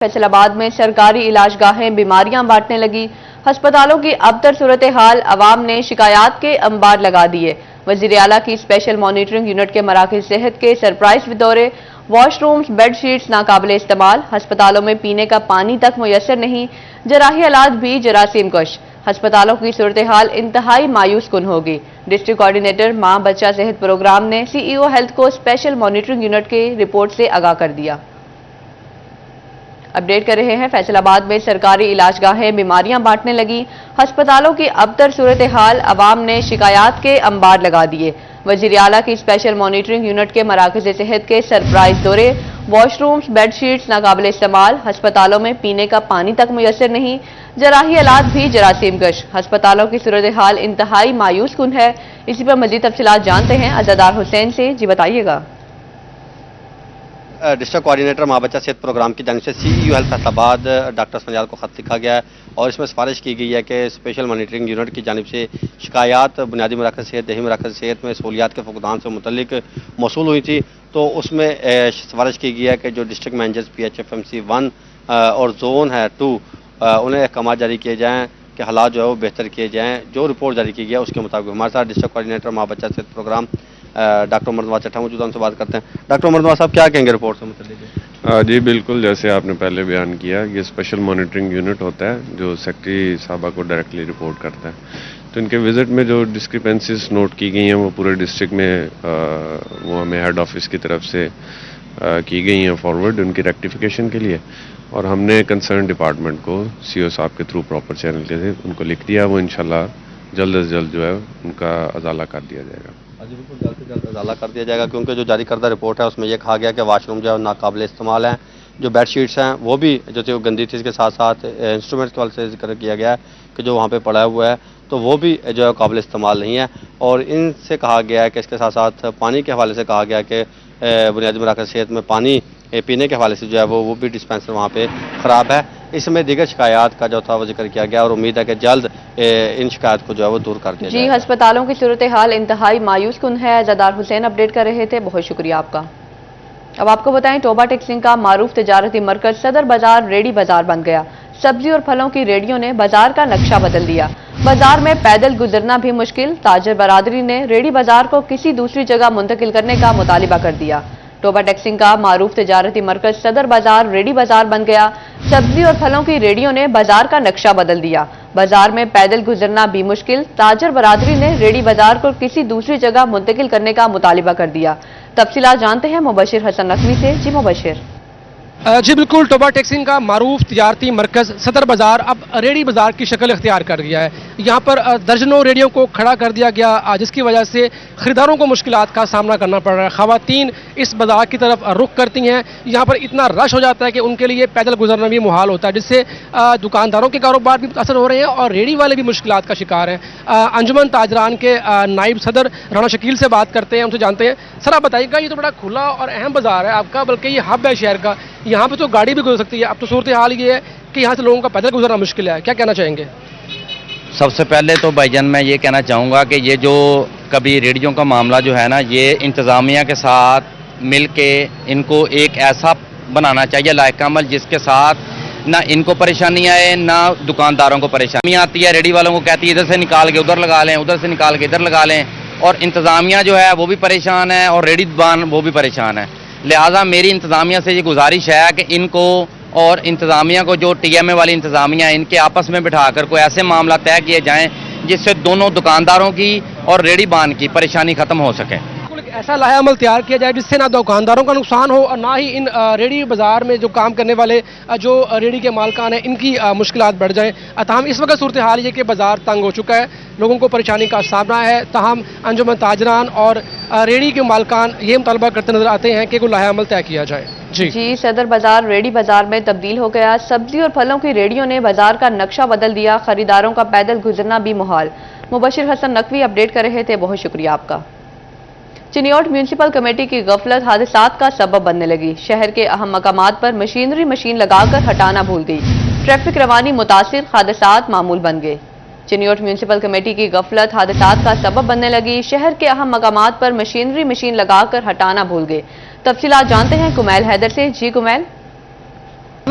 فیصل آباد میں سرکاری علاج گاہیں بیماریاں بانٹنے لگی۔ ہسپتالوں کی ابتر صورتحال، عوام نے شکایات کے انبار لگا دیے۔ وزیر اعلیٰ کی اسپیشل مانیٹرنگ یونٹ کے مراکز صحت کے سرپرائز دورے، واش رومز، بیڈ شیٹس ناقابل استعمال، ہسپتالوں میں پینے کا پانی تک میسر نہیں، جراحی آلات بھی جراثیم کش۔ ہسپتالوں کی صورتحال انتہائی مایوس کن ہوگی۔ ڈسٹرکٹ کوآرڈینیٹر ماں بچہ صحت پروگرام نے سی ای او ہیلتھ کو اسپیشل مانیٹرنگ یونٹ کے رپورٹ سے آگاہ کر دیا۔ اپڈیٹ کر رہے ہیں، فیصل آباد میں سرکاری علاج گاہیں بیماریاں بانٹنے لگی۔ ہسپتالوں کی ابتر صورتحال، عوام نے شکایات کے انبار لگا دیے۔ وزیر اعلیٰ کی اسپیشل مانیٹرنگ یونٹ کے مراکز صحت کے سرپرائز دورے، واش رومز، بیڈ شیٹس ناقابل استعمال، ہسپتالوں میں پینے کا پانی تک میسر نہیں، جراحی آلات بھی جراثیم کش۔ ہسپتالوں کی صورتحال انتہائی مایوس کن ہے۔ اسی پر مزید تفصیلات جانتے ہیں عزادار حسین سے۔ جی بتائیے گا۔ ڈسٹرکٹ کوآرڈینیٹر ماں بچہ صحت پروگرام کی جانب سے سی ای او ہیلتھ فیصل آباد ڈاکٹر سنجال کو خط لکھا گیا ہے اور اس میں سفارش کی گئی ہے کہ اسپیشل مانیٹرنگ یونٹ کی جانب سے شکایات بنیادی مراکز صحت، دیہی مراکز صحت میں سہولیات کے فقدان سے متعلق موصول ہوئی تھی، تو اس میں سفارش کی گئی ہے کہ جو district managers P H F M C 1 اور زون ہے 2 انہیں احکامات جاری کیے جائیں کہ حالات جو ہے وہ بہتر کیے جائیں۔ جو رپورٹ جاری کی گیا ہے اس کے مطابق ہمارے ساتھ ڈسٹرکٹ کوآرڈینیٹر ماں بچہ صحت پروگرام ڈاکٹر عمر نواز چٹھا موجود ہیں، ان سے بات کرتے ہیں۔ ڈاکٹر عمر نواز صاحب، کیا کہیں گے رپورٹ سے متعلق؟ جی بالکل، جیسے آپ نے پہلے بیان کیا، یہ اسپیشل مانیٹرنگ یونٹ ہوتا ہے جو سیکٹری صاحبہ کو ڈائریکٹلی رپورٹ کرتا ہے۔ تو ان کے وزٹ میں جو ڈسکرپنسیز نوٹ کی گئی ہیں وہ پورے ڈسٹرکٹ میں وہ ہمیں ہیڈ آفس کی طرف سے کی گئی ہیں فارورڈ ان کی ریکٹیفیکیشن کے لیے، اور ہم نے کنسرن ڈپارٹمنٹ کو سی او صاحب کے تھرو پراپر چینل کے سے ان کو لکھ دیا، وہ انشاءاللہ جلد از جلد جو ہے ان کا ازالہ کر دیا جائے گا۔ جی بالکل، جلد سے جلد ازالہ کر دیا جائے گا، کیونکہ جو جاری کردہ رپورٹ ہے اس میں یہ کہا گیا کہ واش روم جو ہے ناقابل استعمال ہیں، جو بیڈ شیٹس ہیں وہ بھی جو تھی وہ گندی تھی، اس کے ساتھ ساتھ انسٹرومنٹس کے حوالے سے ذکر کیا گیا ہے کہ جو وہاں پہ پڑا ہوا ہے تو وہ بھی جو ہے قابل استعمال نہیں ہے، اور ان سے کہا گیا ہے کہ اس کے ساتھ ساتھ پانی کے حوالے سے کہا گیا کہ بنیادی مراکز صحت میں پانی پینے کے حوالے سے جو ہے وہ بھی ڈسپینسر وہاں پہ خراب ہے۔ اس میں دیگر شکایات کا جو تھا وہ ذکر کیا گیا اور امید ہے کہ جلد ان شکایات کو جو ہے وہ دور کر دیا جائے گا۔ جی، ہسپتالوں کی صورتحال انتہائی مایوس کن ہے۔ عزادار حسین اپڈیٹ کر رہے تھے، بہت شکریہ آپ کا۔ اب آپ کو بتائیں، ٹوبہ ٹیکسنگ کا معروف تجارتی مرکز صدر بازار ریڑی بازار بن گیا۔ سبزی اور پھلوں کی ریڑیوں نے بازار کا نقشہ بدل دیا۔ بازار میں پیدل گزرنا بھی مشکل، تاجر برادری نے ریڑی بازار کو کسی دوسری جگہ منتقل کرنے کا مطالبہ کر دیا۔ ٹوبہ ٹیکسنگ کا معروف تجارتی مرکز صدر بازار ریڑی بازار بن گیا۔ سبزی اور پھلوں کی ریڑیوں نے بازار کا نقشہ بدل دیا۔ بازار میں پیدل گزرنا بھی مشکل، تاجر برادری نے ریڑی بازار کو کسی دوسری جگہ منتقل کرنے کا مطالبہ کر دیا۔ تفصیلات جانتے ہیں مبشر حسن نقوی سے۔ جی مبشر۔ جی بالکل، ٹوبہ ٹیکسنگ کا معروف تجارتی مرکز صدر بازار اب ریڑی بازار کی شکل اختیار کر گیا ہے۔ یہاں پر درجنوں ریڑیوں کو کھڑا کر دیا گیا، جس کی وجہ سے خریداروں کو مشکلات کا سامنا کرنا پڑ رہا ہے۔ خواتین اس بازار کی طرف رخ کرتی ہیں، یہاں پر اتنا رش ہو جاتا ہے کہ ان کے لیے پیدل گزرنا بھی محال ہوتا ہے، جس سے دکانداروں کے کاروبار بھی متاثر ہو رہے ہیں اور ریڑی والے بھی مشکلات کا شکار ہیں۔ انجمن تاجران کے نائب صدر رانا شکیل سے بات کرتے ہیں، ان سے جانتے ہیں۔ سر آپ بتائیے گا، یہ تو بڑا کھلا اور اہم بازار ہے آپ کا، بلکہ یہ ہب ہے شہر کا، یہاں پہ تو گاڑی بھی گزر سکتی ہے، اب تو صورتحال یہ ہے کہ یہاں سے لوگوں کا پیدل گزرنا مشکل ہے، کیا کہنا چاہیں گے؟ سب سے پہلے تو بھائی جان میں یہ کہنا چاہوں گا کہ یہ جو کبھی ریڑیوں کا معاملہ جو ہے نا، یہ انتظامیہ کے ساتھ مل کے ان کو ایک ایسا بنانا چاہیے لائق عمل جس کے ساتھ نہ ان کو پریشانی آئے نہ دکانداروں کو پریشانی آتی ہے۔ ریڑی والوں کو کہتی ہے ادھر سے نکال کے ادھر لگا لیں، ادھر سے نکال کے ادھر لگا لیں، اور انتظامیہ جو ہے وہ بھی پریشان ہے اور ریڑی دکان وہ بھی پریشان ہے۔ لہٰذا میری انتظامیہ سے یہ گزارش ہے کہ ان کو اور انتظامیہ کو، جو ٹی ایم اے والی انتظامیہ ان کے آپس میں بٹھا کر کوئی ایسے معاملہ طے کیے جائیں جس سے دونوں دکانداروں کی اور ریڑی بان کی پریشانی ختم ہو سکے۔ ایسا لایا عمل تیار کیا جائے جس سے نہ دکانداروں کا نقصان ہو اور نہ ہی ان ریڑی بازار میں جو کام کرنے والے جو ریڑی کے مالکان ہیں ان کی مشکلات بڑھ جائیں۔ تاہم اس وقت صورتحال یہ کہ بازار تنگ ہو چکا ہے، لوگوں کو پریشانی کا سامنا ہے، تاہم انجمن تاجران اور ریڑی کے مالکان یہ مطالبہ کرتے نظر آتے ہیں کہ کوئی لایا عمل طے کیا جائے۔ جی، صدر بازار ریڑی بازار میں تبدیل ہو گیا۔ سبزی اور پھلوں کی ریڑیوں نے بازار کا نقشہ بدل دیا، خریداروں کا پیدل گزرنا بھی محال۔ مبشر حسن نقوی اپڈیٹ کر رہے تھے، بہت شکریہ آپ کا۔ چنیوٹ میونسپل کمیٹی کی غفلت حادثات کا سبب بننے لگی۔ شہر کے اہم مقامات پر مشین لگا کر ہٹانا بھول گئی۔ ٹریفک روانی متاثر، حادثات معمول بن گئے۔ چنیوٹ میونسپل کمیٹی کی غفلت حادثات کا سبب بننے لگی۔ شہر کے اہم مقامات پر مشین لگا کر ہٹانا بھول گئے۔ تفصیلات جانتے ہیں کمیل حیدر سے۔ جی کمیل۔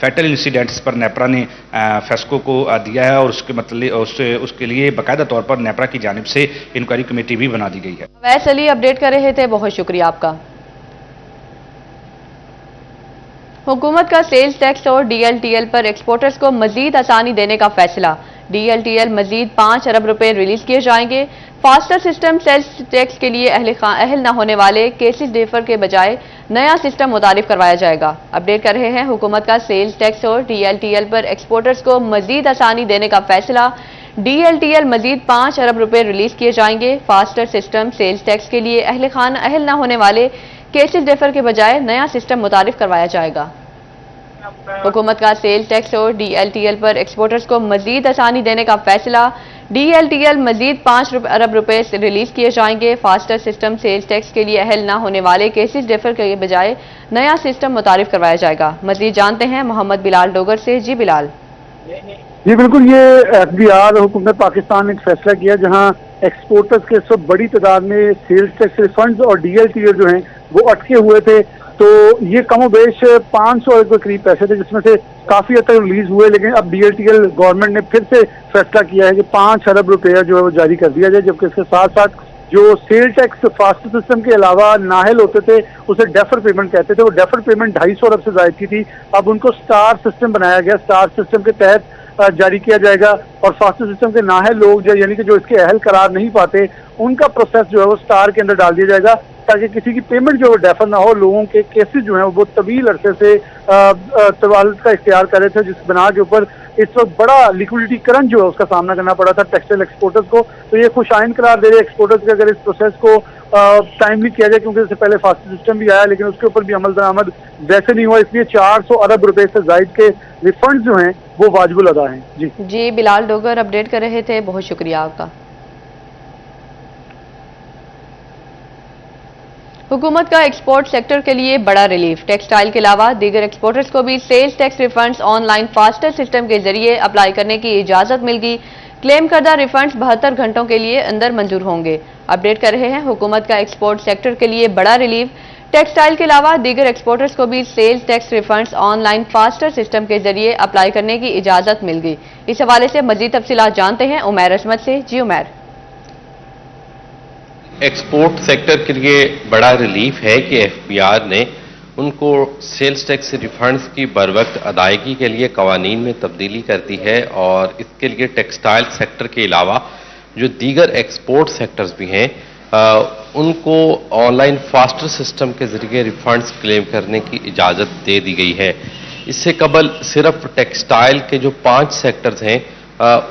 فیٹل انسیڈنٹس پر نیپرا نے فیسکو کو دیا ہے اور اس کے لیے باقاعدہ طور پر نیپرا کی جانب سے انکوائری کمیٹی بھی بنا دی گئی ہے۔ اویس علی اپڈیٹ کر رہے تھے، بہت شکریہ آپ کا۔ حکومت کا سیلز ٹیکس اور ڈی ایل ٹی ایل پر ایکسپورٹرز کو مزید آسانی دینے کا فیصلہ، ڈی ایل ٹی ایل مزید 5 ارب روپے ریلیز کیے جائیں گے۔ فاسٹر سسٹم سیلز ٹیکس کے لیے اہل نہ ہونے والے کیسز ڈیفر کے بجائے نیا سسٹم متعارف کروایا جائے گا۔ اپڈیٹ کر رہے ہیں، حکومت کا سیلز ٹیکس اور ڈی ایل ٹی ایل پر ایکسپورٹرز کو مزید آسانی دینے کا فیصلہ، ڈی ایل ٹی ایل مزید 5 ارب روپے ریلیز کیے جائیں گے۔ فاسٹر سسٹم سیلز ٹیکس کے لیے اہل نہ ہونے والے کیسز ڈیفر کے بجائے نیا سسٹم متعارف کروایا جائے گا۔ حکومت کا سیل ٹیکس اور ڈی ایل ٹی ایل پر ایکسپورٹرز کو مزید آسانی دینے کا فیصلہ، ڈی ایل ٹی ایل مزید 5 ارب روپے ریلیز کیے جائیں گے۔ فاسٹر سسٹم سیلز ٹیکس کے لیے اہل نہ ہونے والے کیسز ڈیفر کے بجائے نیا سسٹم متعارف کروایا جائے گا۔ مزید جانتے ہیں محمد بلال ڈوگر سے۔ جی بلال۔ جی بالکل، یہ ایف بی آر حکومت پاکستان نے ایک فیصلہ کیا جہاں ایکسپورٹرز کے سب بڑی تعداد میں سیلز ٹیکس ریفنڈز اور ڈی ایل ٹی ایل جو ہیں وہ اٹکے ہوئے تھے، تو یہ کم و بیش 500 ارب کے قریب پیسے تھے جس میں سے کافی حد تک ریلیز ہوئے، لیکن اب D L T L government نے پھر سے فیصلہ کیا ہے کہ 5 ارب روپیہ جو ہے وہ جاری کر دیا جائے، جبکہ اس کے ساتھ ساتھ جو سیل ٹیکس فاسٹر سسٹم کے علاوہ نااہل ہوتے تھے اسے ڈیفر پیمنٹ کہتے تھے، وہ ڈیفر پیمنٹ 250 ارب سے زائد کی تھی، اب ان کو سٹار سسٹم بنایا گیا، سٹار سسٹم کے تحت جاری کیا جائے گا، اور فاسٹر سسٹم کے نااہل لوگ یعنی کہ جو اس کے اہل قرار نہیں پاتے ان کا پروسیس جو ہے وہ سٹار کے اندر ڈال دیا جائے گا تاکہ کسی کی پیمنٹ جو ہے ڈیفر نہ ہو۔ لوگوں کے کیسز جو ہیں وہ بہت طویل عرصے سے طوالت کا اختیار کر رہے تھے، جس بنا کے اوپر اس وقت بڑا لیکوڈیٹی کرنٹ جو ہے اس کا سامنا کرنا پڑا تھا ٹیکسٹائل ایکسپورٹرز کو، تو یہ خوش آئند قرار دے رہے ایکسپورٹرز کے اگر اس پروسیس کو ٹائملی کیا جائے، کیونکہ اس سے پہلے فاسٹر سسٹم بھی آیا لیکن اس کے اوپر بھی عمل درآمد ویسے نہیں ہوا، اس لیے 400 ارب روپے سے زائد کے ریفنڈز جو ہیں وہ واجب الادا ہیں۔ جی بلال ڈوگر اپڈیٹ کر رہے تھے، بہت شکریہ آپ کا۔ حکومت کا ایکسپورٹ سیکٹر کے لیے بڑا ریلیف، ٹیکسٹائل کے علاوہ دیگر ایکسپورٹرز کو بھی sales tax refunds online faster system کے ذریعے اپلائی کرنے کی اجازت مل گئی، کلیم کردہ ریفنڈز 72 گھنٹوں کے لیے اندر منظور ہوں گے۔ اپڈیٹ کر رہے ہیں، حکومت کا ایکسپورٹ سیکٹر کے لیے بڑا ریلیف، ٹیکسٹائل کے علاوہ دیگر ایکسپورٹرز کو بھی sales tax refunds online faster system کے ذریعے اپلائی کرنے کی اجازت مل گئی۔ اس حوالے سے مزید تفصیلات جانتے ہیں عمیر عصمت سے۔ جی عمیر۔ ایکسپورٹ سیکٹر کے لیے بڑا ریلیف ہے کہ ایف بی آر نے ان کو سیلز ٹیکس ریفنڈز کی بروقت ادائیگی کے لیے قوانین میں تبدیلی کر دی ہے، اور اس کے لیے ٹیکسٹائل سیکٹر کے علاوہ جو دیگر ایکسپورٹ سیکٹرز بھی ہیں ان کو آن لائن فاسٹر سسٹم کے ذریعے ریفنڈز کلیم کرنے کی اجازت دے دی گئی ہے۔ اس سے قبل صرف ٹیکسٹائل کے جو 5 سیکٹرز ہیں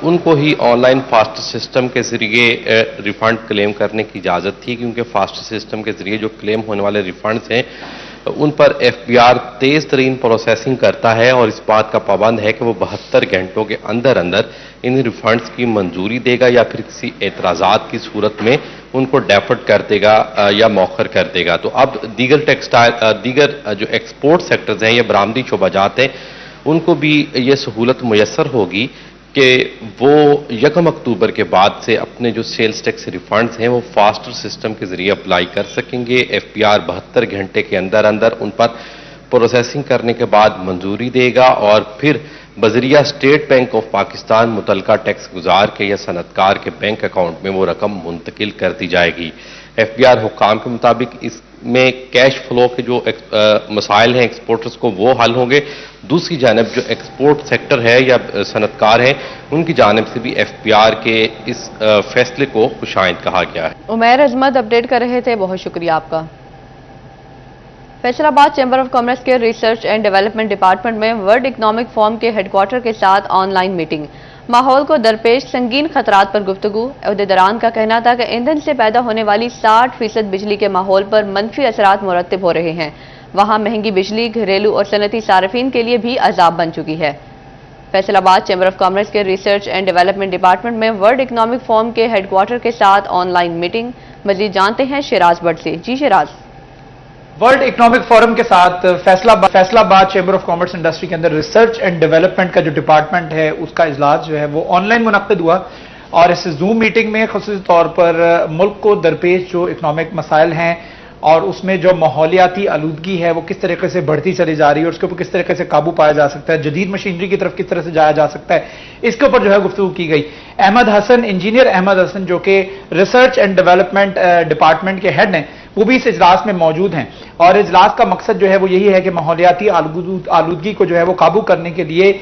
ان کو ہی آن لائن فاسٹر سسٹم کے ذریعے ریفنڈ کلیم کرنے کی اجازت تھی، کیونکہ فاسٹر سسٹم کے ذریعے جو کلیم ہونے والے ریفنڈز ہیں ان پر ایف بی آر تیز ترین پروسیسنگ کرتا ہے اور اس بات کا پابند ہے کہ وہ 72 گھنٹوں کے اندر ان ریفنڈز کی منظوری دے گا یا پھر کسی اعتراضات کی صورت میں ان کو ڈیفرڈ کر دے گا یا مؤخر کر دے گا۔ تو اب دیگر جو ایکسپورٹ سیکٹرز ہیں یا برآمدی شعبہ جات ہیں ان کو بھی یہ سہولت میسر ہوگی کہ وہ 1 اکتوبر کے بعد سے اپنے جو سیلز ٹیکس ریفنڈز ہیں وہ فاسٹر سسٹم کے ذریعے اپلائی کر سکیں گے۔ ایف بی آر 72 گھنٹے کے اندر ان پر پروسیسنگ کرنے کے بعد منظوری دے گا اور پھر بذریعہ اسٹیٹ بینک آف پاکستان متعلقہ ٹیکس گزار کے یا صنعتکار کے بینک اکاؤنٹ میں وہ رقم منتقل کر دی جائے گی۔ ایف بی آر حکام کے مطابق اس میں کیش فلو کے جو مسائل ہیں ایکسپورٹرز کو وہ حل ہوں گے، دوسری جانب جو ایکسپورٹ سیکٹر ہے یا صنعتکار ہیں ان کی جانب سے بھی ایف بی آر کے اس فیصلے کو خوش آئند کہا گیا ہے۔ عمیر عظمت اپڈیٹ کر رہے تھے، بہت شکریہ آپ کا۔ فیصل آباد چیمبر آف کامرس کے ریسرچ اینڈ ڈیولپمنٹ ڈپارٹمنٹ میں ورلڈ اکنامک فورم کے ہیڈ کوارٹر کے ساتھ آن لائن میٹنگ، ماحول کو درپیش سنگین خطرات پر گفتگو۔ عہدیداران کا کہنا تھا کہ ایندھن سے پیدا ہونے والی 60% بجلی کے ماحول پر منفی اثرات مرتب ہو رہے ہیں، وہاں مہنگی بجلی گھریلو اور صنعتی صارفین کے لیے بھی عذاب بن چکی ہے۔ فیصل آباد چیمبر آف کامرس کے ریسرچ اینڈ ڈیولپمنٹ ڈپارٹمنٹ میں ورلڈ اکنامک فورم کے ہیڈ کوارٹر کے ساتھ آن لائن میٹنگ، مزید جانتے ہیں شیراز بٹ سے۔ جی شیراز۔ ورلڈ اکنامک فورم کے ساتھ فیصل آباد چیمبر آف کامرس انڈسٹری کے اندر ریسرچ اینڈ ڈیولپمنٹ کا جو ڈپارٹمنٹ ہے اس کا اجلاس جو ہے وہ آن لائن منعقد ہوا، اور اس زوم میٹنگ میں خصوصی طور پر ملک کو درپیش جو اکنامک مسائل ہیں اور اس میں جو ماحولیاتی آلودگی ہے وہ کس طریقے سے بڑھتی چلی جا رہی ہے اور اس کے اوپر کس طریقے سے قابو پایا جا سکتا ہے، جدید مشینری کی طرف کس طرح سے جایا جا سکتا ہے، اس کے اوپر جو ہے گفتگو کی گئی۔ احمد حسن، انجینئر احمد حسن جو کہ ریسرچ اینڈ ڈیولپمنٹ ڈپارٹمنٹ کے ہیڈ ہیں، وہ بھی اس اجلاس میں موجود ہیں، اور اجلاس کا مقصد جو ہے وہ یہی ہے کہ ماحولیاتی آلودگی کو جو ہے وہ قابو کرنے کے لیے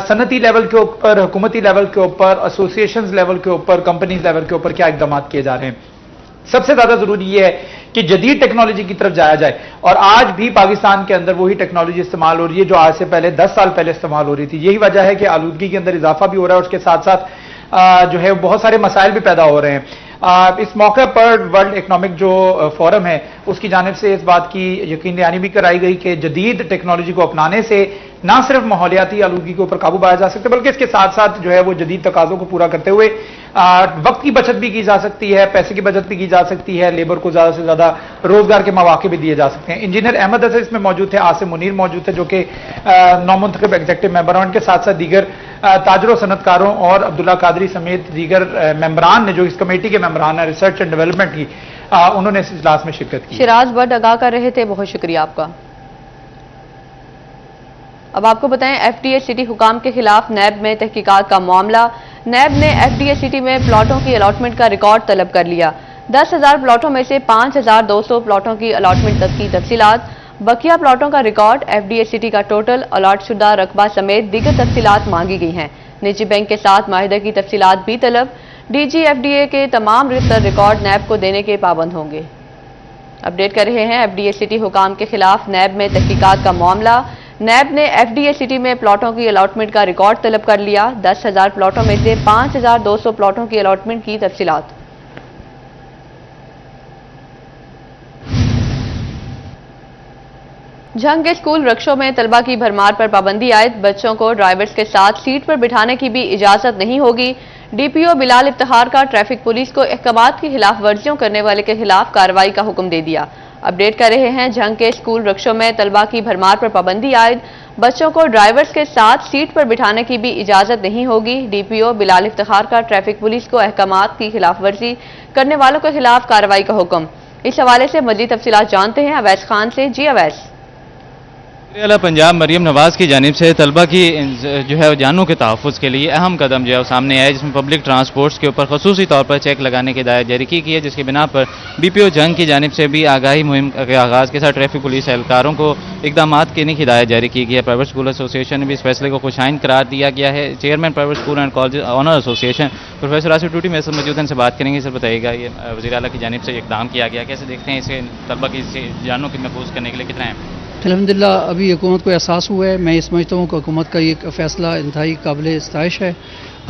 صنعتی لیول کے اوپر، حکومتی لیول کے اوپر، ایسوسیشنز لیول کے اوپر، کمپنیز لیول کے اوپر کیا اقدامات کیے جا رہے ہیں۔ سب سے زیادہ ضروری یہ ہے کہ جدید ٹیکنالوجی کی طرف جایا جائے، اور آج بھی پاکستان کے اندر وہی ٹیکنالوجی استعمال ہو رہی ہے جو آج سے پہلے 10 سال پہلے استعمال ہو رہی تھی۔ یہی وجہ ہے کہ آلودگی کے اندر اضافہ بھی ہو رہا ہے، اور اس کے ساتھ ساتھ جو ہے بہت سارے مسائل بھی پیدا ہو رہے ہیں۔ اس موقع پر ورلڈ اکنامک جو فورم ہے اس کی جانب سے اس بات کی یقین دہانی بھی کرائی گئی کہ جدید ٹیکنالوجی کو اپنانے سے نہ صرف ماحولیاتی آلودگی کے اوپر قابو پایا جا سکتا ہے، بلکہ اس کے ساتھ ساتھ جو ہے وہ جدید تقاضوں کو پورا کرتے ہوئے وقت کی بچت بھی کی جا سکتی ہے، پیسے کی بچت بھی کی جا سکتی ہے، لیبر کو زیادہ سے زیادہ روزگار کے مواقع بھی دیے جا سکتے ہیں۔ انجینئر احمد حسن اس میں موجود تھے، عاصم منیر موجود تھے جو کہ نومنتخب ایگزیکٹو ممبر ہیں، ان کے ساتھ ساتھ دیگر تاجر و صنعت کاروں اور عبداللہ قادری سمیت دیگر ممبران نے جو اس کمیٹی کے ممبران ہیں ریسرچ اینڈ ڈیولپمنٹ کی، انہوں نے اس اجلاس میں شرکت کی۔ شراز بٹ آگاہ کر رہے تھے، بہت شکریہ آپ کا۔ اب آپ کو بتائیں ایف ڈی اے سٹی حکام کے خلاف نیب میں تحقیقات کا معاملہ۔ نیب نے ایف ڈی اے سٹی میں پلاٹوں کی الاٹمنٹ کا ریکارڈ طلب کر لیا۔ 10,000 پلاٹوں میں سے 5,200 پلاٹوں کی الاٹمنٹ تک کی تفصیلات، بقیہ پلاٹوں کا record, F D A city کا ٹوٹل، الاٹ شدہ رقبہ سمیت دیگر تفصیلات مانگی گئی ہیں۔ نجی بینک کے ساتھ معاہدے کی تفصیلات بھی طلب۔ D G F D A کے تمام ریکارڈ نیب کو دینے کے پابند ہوں گے۔ اپڈیٹ کر رہے ہیں ایف ڈی اے سٹی حکام کے خلاف نیب میں تحقیقات کا معاملہ۔ نیب نے ایف ڈی اے سٹی میں پلاٹوں کی الاٹمنٹ کا ریکارڈ طلب کر لیا۔ 10,000 پلاٹوں میں سے 5,200 پلاٹوں کی الاٹمنٹ کی تفصیلات۔ جھنگ کے اسکول رکشوں میں طلبہ کی بھرمار پر پابندی عائد، بچوں کو ڈرائیورز کے ساتھ سیٹ پر بٹھانے کی بھی اجازت نہیں ہوگی۔ ڈی پی او بلال افتخار کا ٹریفک پولیس کو احکامات کی خلاف ورزیوں کرنے والے کے خلاف کارروائی کا حکم دے دیا۔ اپڈیٹ کر رہے ہیں جھنگ کے اسکول رکشوں میں طلبہ کی بھرمار پر پابندی عائد، بچوں کو ڈرائیورز کے ساتھ سیٹ پر بٹھانے کی بھی اجازت نہیں ہوگی۔ ڈی پی او بلال افتخار کا ٹریفک پولیس کو احکامات کی خلاف ورزی کرنے والوں کے خلاف کارروائی کا حکم۔ اس حوالے سے مزید تفصیلات جانتے ہیں اویس خان سے۔ جی اویس۔ اعلیٰ پنجاب مریم نواز کی جانب سے طلبہ کی جو ہے جانوں کے تحفظ کے لیے اہم قدم جو ہے سامنے آئے، جس میں پبلک ٹرانسپورٹس کے اوپر خصوصی طور پر چیک لگانے کی ہدایت جاری کی گئی ہے، جس کی بنا پر ڈی پی او جنگ کی جانب سے بھی آگاہی مہم کے آغاز کے ساتھ ٹریفک پولیس اہلکاروں کو اقدامات کرنے کی ہدایت جاری کی گئی ہے۔ پرائیویٹ اسکول ایسوسی ایشن نے بھی اس فیصلے کو خوشائند قرار دیا گیا ہے۔ Chairman private school and college owner ایسوسی ایشن پروفیسر آصف ٹوٹی میں موجود ہیں، ان سے بات کریں گے۔ سر بتائیے گا، یہ وزیر اعلیٰ کی جانب سے اقدام کیا گیا، کیسے دیکھتے ہیں اسے طلبہ کی جانوں کے محفوظ کرنے کے لیے کتنا ہے؟ الحمدللہ ابھی حکومت کو احساس ہوا ہے۔ میں یہ سمجھتا ہوں کہ حکومت کا یہ فیصلہ انتہائی قابل ستائش ہے،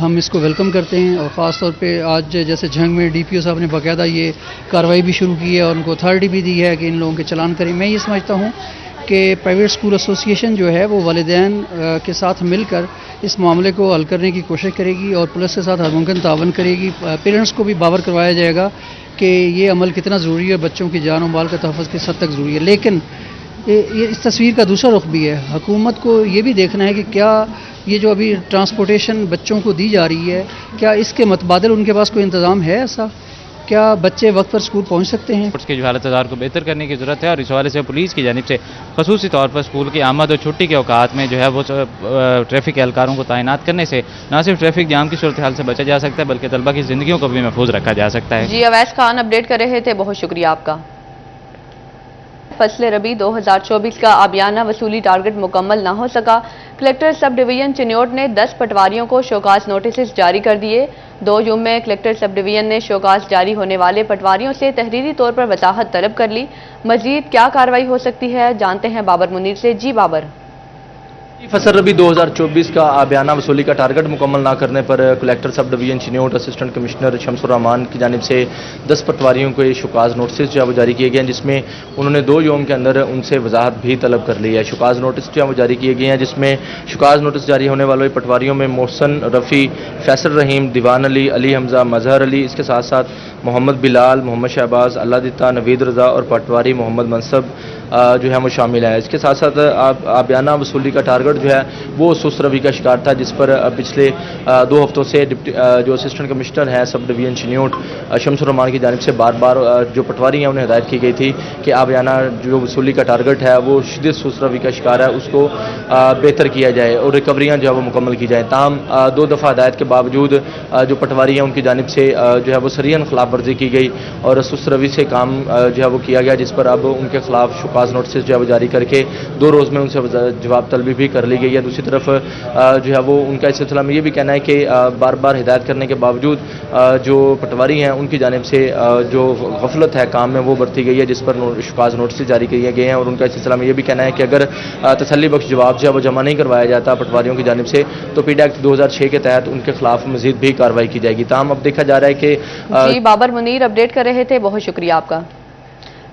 ہم اس کو ویلکم کرتے ہیں، اور خاص طور پہ آج جیسے جھنگ میں ڈی پی او صاحب نے باقاعدہ یہ کارروائی بھی شروع کی ہے اور ان کو اتھارٹی بھی دی ہے کہ ان لوگوں کے چلان کریں۔ میں یہ سمجھتا ہوں کہ پرائیویٹ اسکول ایسوسی ایشن جو ہے وہ والدین کے ساتھ مل کر اس معاملے کو حل کرنے کی کوشش کرے گی اور پولیس کے ساتھ ہر ممکن تعاون کرے گی۔ پیرنٹس کو بھی باور کروایا جائے گا کہ یہ عمل کتنا ضروری ہے، بچوں کی جان و مال کا تحفظ کس حد تک ضروری ہے۔ لیکن یہ اس تصویر کا دوسرا رخ بھی ہے، حکومت کو یہ بھی دیکھنا ہے کہ کیا یہ جو ابھی ٹرانسپورٹیشن بچوں کو دی جا رہی ہے، کیا اس کے متبادل ان کے پاس کوئی انتظام ہے ایسا؟ کیا بچے وقت پر اسکول پہنچ سکتے ہیں؟ اس کے جو حالت کو بہتر کرنے کی ضرورت ہے، اور اس حوالے سے پولیس کی جانب سے خصوصی طور پر اسکول کی آمد اور چھٹی کے اوقات میں جو ہے وہ ٹریفک اہلکاروں کو تعینات کرنے سے نہ صرف ٹریفک جام کی صورتحال سے بچا جا سکتا ہے بلکہ طلبہ کی زندگیوں کو بھی محفوظ رکھا جا سکتا ہے۔ جی اویس خان اپڈیٹ کر رہے تھے، بہت شکریہ آپ کا۔ فصل ربی 2024 کا آبیانہ وصولی ٹارگٹ مکمل نہ ہو سکا، کلکٹر سب ڈویژن چنیوٹ نے 10 پٹواریوں کو شوکاز نوٹسز جاری کر دیے۔ 2 جون میں کلکٹر سب ڈویژن نے شوکاز جاری ہونے والے پٹواریوں سے تحریری طور پر وضاحت طلب کر لی۔ مزید کیا کارروائی ہو سکتی ہے، جانتے ہیں بابر منیر سے۔ جی بابر۔ فصل ربی 2024 کا آبیانہ وصولی کا ٹارگٹ مکمل نہ کرنے پر collector sub division Chiniot assistant commissioner Shams ur Rahman کی جانب سے 10 پٹواریوں کو شوکاز نوٹسز جو ہے وہ جاری کیے گئے ہیں، جس میں انہوں نے 2 یوم کے اندر ان سے وضاحت بھی طلب کر لی ہے۔ شوکاز نوٹس جو ہے وہ جاری کیے گئے ہیں، جس میں شوکاز نوٹس جاری ہونے والے پٹواریوں میں محسن رفیع، فیصل رحیم، دیوان علی، علی حمزہ، مظہر علی، اس کے ساتھ ساتھ محمد بلال، محمد شہباز، اللہ دتا، نوید رضا اور پٹواری محمد منصب جو ہے وہ شامل ہے. اس کے ساتھ ساتھ آبیانہ وصولی کا ٹارگٹ جو ہے وہ سست روی کا شکار تھا، جس پر پچھلے 2 ہفتوں سے جو اسسٹنٹ کمشنر ہے سب ڈویژن چنیوٹ شمس الرحمان کی جانب سے بار بار جو پٹواری ہیں انہیں ہدایت کی گئی تھی کہ آبیانہ جو وصولی کا ٹارگٹ ہے وہ شدید سست روی کا شکار ہے، اس کو بہتر کیا جائے اور ریکوریاں جو ہے وہ مکمل کی جائیں. تاہم 2 دفعہ ہدایت کے باوجود جو پٹواری ہیں ان کی جانب سے جو ہے وہ سریحاً خلاف ورزی کی گئی اور سست روی سے کام جو ہے وہ کیا گیا، جس پر اب ان کے خلاف شکاز نوٹسز جو ہے وہ جاری کر کے 2 روز میں ان سے جواب طلبی بھی کر لی گئی ہے. دوسری طرف جو ہے وہ ان کا اس سلسلہ میں یہ بھی کہنا ہے کہ بار بار ہدایت کرنے کے باوجود جو پٹواری ہیں ان کی جانب سے جو غفلت ہے کام میں وہ برتی گئی ہے، جس پر شکاز نوٹسز جاری کیے گئے ہیں اور ان کا اس سلسلہ میں یہ بھی کہنا ہے کہ اگر تسلی بخش جواب جو ہے وہ جمع نہیں کروایا جاتا پٹواریوں کی جانب سے تو پیڈا ایکٹ 2006 کے تحت ان کے خلاف مزید بھی کارروائی کی جائے گی. تاہم اب دیکھا جا رہا ہے کہ جی بابر منیر اپڈیٹ کر رہے تھے، بہت شکریہ آپ کا.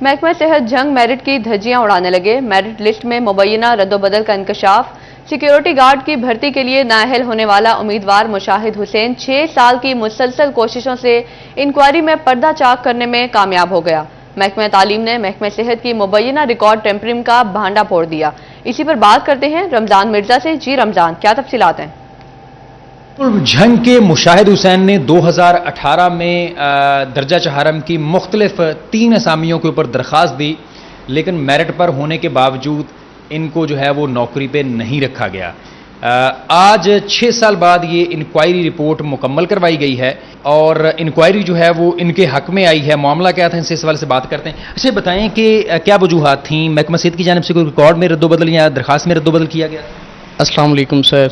محکمہ صحت جنگ میرٹ کی دھجیاں اڑانے لگے. میرٹ لسٹ میں مبینہ رد و بدل کا انکشاف. سیکیورٹی گارڈ کی بھرتی کے لیے نااہل ہونے والا امیدوار مشاہد حسین 6 سال کی مسلسل کوششوں سے انکوائری میں پردہ چاک کرنے میں کامیاب ہو گیا. محکمہ تعلیم نے محکمہ صحت کی مبینہ ریکارڈ ٹیمپرنگ کا بھانڈا پھوڑ دیا. اسی پر بات کرتے ہیں رمضان مرزا سے. جی رمضان، کیا تفصیلات ہیں؟ جنگ کے مشاہد حسین نے 2018 میں درجہ چہارم کی مختلف 3 اسامیوں کے اوپر درخواست دی، لیکن میرٹ پر ہونے کے باوجود ان کو جو ہے وہ نوکری پہ نہیں رکھا گیا. آج 6 سال بعد یہ انکوائری رپورٹ مکمل کروائی گئی ہے اور انکوائری جو ہے وہ ان کے حق میں آئی ہے. معاملہ کیا تھا، ان سے اس حوالے سے بات کرتے ہیں. اچھا بتائیں کہ کیا وجوہات تھیں؟ محکمہ صحت کی جانب سے کوئی ریکارڈ میں رد و بدل یا درخواست میں رد و بدل کیا گیا؟ السلام علیکم سر.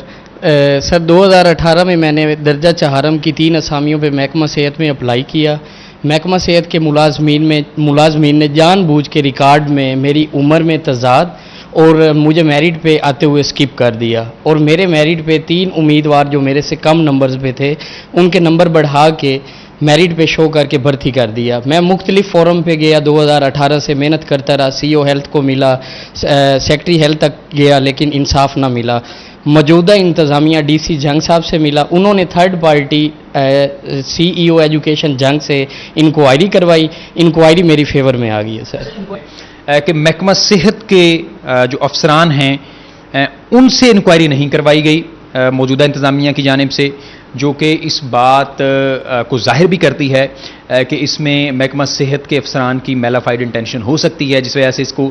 2018 میں نے درجہ چہارم کی 3 اسامیوں پہ محکمہ صحت میں اپلائی کیا. محکمہ صحت کے ملازمین نے جان بوجھ کے ریکارڈ میں میری عمر میں تضاد اور مجھے میرٹ پہ آتے ہوئے سکپ کر دیا اور میرے میرٹ پہ 3 امیدوار جو میرے سے کم نمبرز پہ تھے ان کے نمبر بڑھا کے میرٹ پہ شو کر کے بھرتی کر دیا. میں مختلف فورم پہ گیا 2018 سے محنت کرتا رہا. CEO ہیلتھ کو ملا، سیکٹری ہیلتھ تک گیا لیکن انصاف نہ ملا. موجودہ انتظامیہ DC جنگ صاحب سے ملا، انہوں نے تھرڈ پارٹی CEO ایجوکیشن جنگ سے انکوائری کروائی. انکوائری میری فیور میں آ گئی ہے سر. کہ محکمہ صحت کے جو افسران ہیں ان سے انکوائری نہیں کروائی گئی موجودہ انتظامیہ کی جانب سے، جو کہ اس بات کو ظاہر بھی کرتی ہے کہ اس میں محکمہ صحت کے افسران کی میلافائڈ انٹینشن ہو سکتی ہے، جس وجہ سے اس کو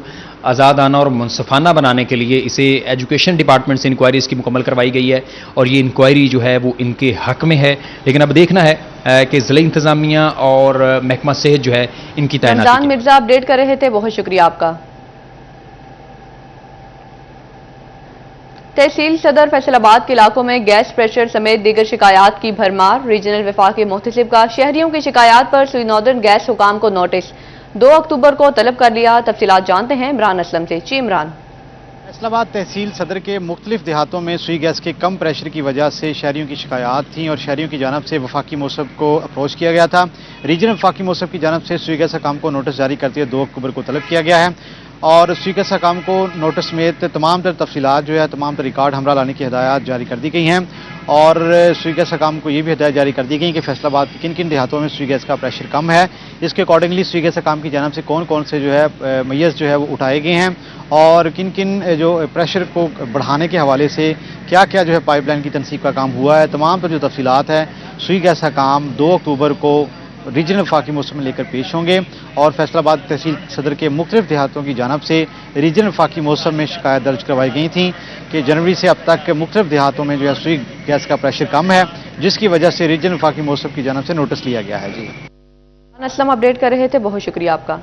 آزادانہ اور منصفانہ بنانے کے لیے اسے ایجوکیشن ڈپارٹمنٹ سے انکوائری اس کی مکمل کروائی گئی ہے اور یہ انکوائری جو ہے وہ ان کے حق میں ہے. لیکن اب دیکھنا ہے کہ ضلع انتظامیہ اور محکمہ صحت جو ہے ان کی تعیناتی. رمضان مرزا اپڈیٹ کر رہے تھے، بہت شکریہ آپ کا. تحصیل صدر فیصل آباد کے علاقوں میں گیس پریشر سمیت دیگر شکایات کی بھرمار. ریجنل وفاقی محتسب کا شہریوں کی شکایات پر سوئی ناردرن گیس حکام کو نوٹس 2 اکتوبر کو طلب کر لیا. تفصیلات جانتے ہیں عمران اسلم سے. جی عمران. فیصل آباد تحصیل صدر کے مختلف دیہاتوں میں سوئی گیس کے کم پریشر کی وجہ سے شہریوں کی شکایات تھیں اور شہریوں کی جانب سے وفاقی موصف کو اپروچ کیا گیا تھا. ریجنل وفاقی موصف کی جانب سے سوئی گیس حکام کو نوٹس جاری کرتے ہوئے 2 اکتوبر کو طلب کیا گیا ہے اور سوئی گیس حکام کو نوٹس میں تمام تر تفصیلات جو ہے تمام تر ریکارڈ ہمراہ لانے کی ہدایات جاری کر دی گئی ہیں اور سوئی گیس حکام کو یہ بھی ہدایت جاری کر دی گئی کہ فیصل آباد کے کن کن دیہاتوں میں سوئی گیس کا پریشر کم ہے. اس کے اکارڈنگلی سوئی گیس حکام کی جانب سے کون کون سے جو ہے میز جو ہے وہ اٹھائے گئے ہیں اور کن کن جو پریشر کو بڑھانے کے حوالے سے کیا کیا جو ہے پائپ لائن کی تنصیب کا کام ہوا ہے. تمام تر جو تفصیلات ہے سوئی گیس حکام 2 اکتوبر کو ریجنل وفاقی موسم میں لے کر پیش ہوں گے اور فیصل آباد تحصیل صدر کے مختلف دیہاتوں کی جانب سے ریجنل وفاقی موسم میں شکایت درج کروائی گئی تھیں کہ جنوری سے اب تک مختلف دیہاتوں میں جو ہے سوئی گیس کا پریشر کم ہے، جس کی وجہ سے ریجنل وفاقی موسم کی جانب سے نوٹس لیا گیا ہے. جی اسلم اپڈیٹ کر رہے تھے، بہت شکریہ آپ کا.